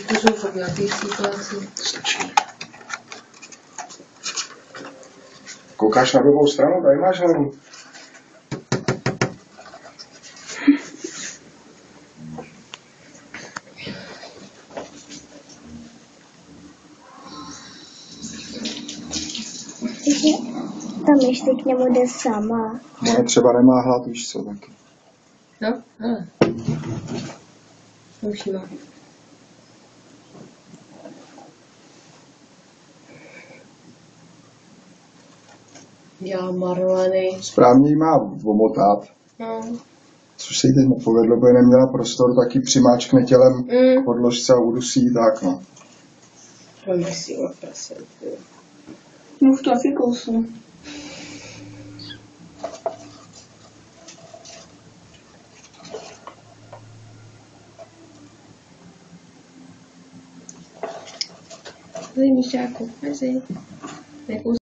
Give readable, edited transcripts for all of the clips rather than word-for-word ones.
To jsou fakt nějaký situaci. Stačí. Koukáš na druhou stranu? Tady máš hlavu. Tam ještě k němu jde sama. No, třeba nemá hlad, víš co, taky. No, ale. Už má. Já Marleny. Správně jí má omotat. No. Což se jí teď nepovedlo, protože neměla prostor, taky přimáčkne tělem k podložce a udusí tak, no. Velmi síla prase. No už to taky kousnu. Mezi Míšáku, mezi. Nekou.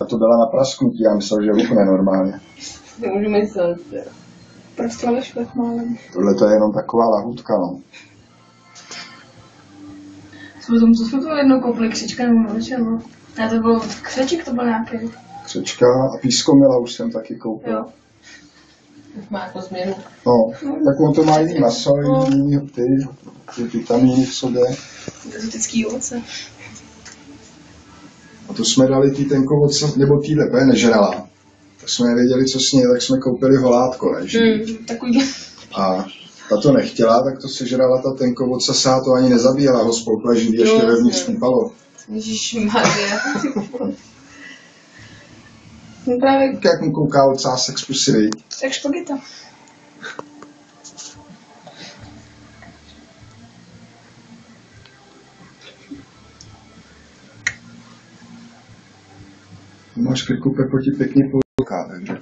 A to byla na prasknutí, já myslel, že vypne normálně. Nemůžu myslet. Prostě ale špet málem. Tohle to je jenom taková lahůdka, no. Co jsme to jednou koupili, křička nebo nočelo? Ne, to byl křeček, to byl nějaký. Křečka a pískomila už jsem taky koupil. Jo. Už má jako změnu. No, tak on to má jiný maso, jiný ty vitamíny v sobě. Exotický ovoce. A to jsme dali tý tenko ovoce, nebo tý lepe nežrala. Tak jsme nevěděli, co s ní, tak jsme koupili holátko, ne? Takový. A ta to nechtěla, tak to sežrala ta tenko ocasá, to ani nezabíjela, ho spolkla živý, ještě vevnitř spípalo. Ježišmarja. No právě Tak jak mu kouká ocásek z pusy, viď? jak špageta. Máš krku, Pepo ti pěkně pouká, takže.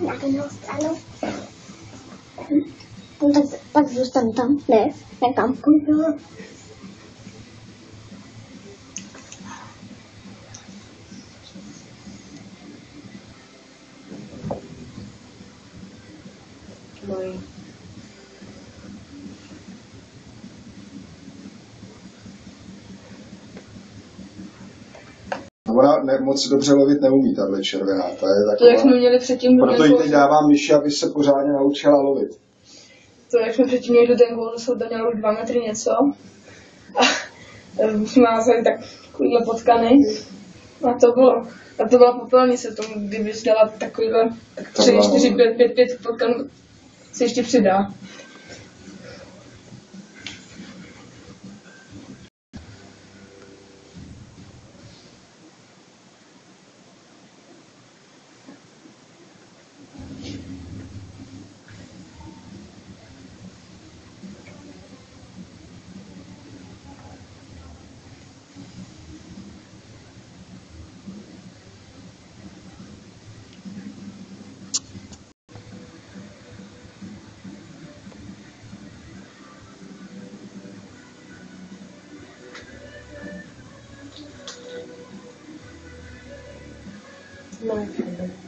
Na druhou stranu. No tak pak zůstanu tam, ne? Někam půjdu. Ona moc dobře lovit neumí, tahle červená. Ta je taková... To, jak jsme měli předtím... Proto jí teď dávám myši, aby se pořádně naučila lovit. To, jak jsme předtím měli do Dengolu, jsou to mělo 2 metry něco. A má zase takovýhle potkany. A to byla popelnice, tomu kdyby dala takovýhle 3, 4, 5 potkanů, se ještě přidá. No.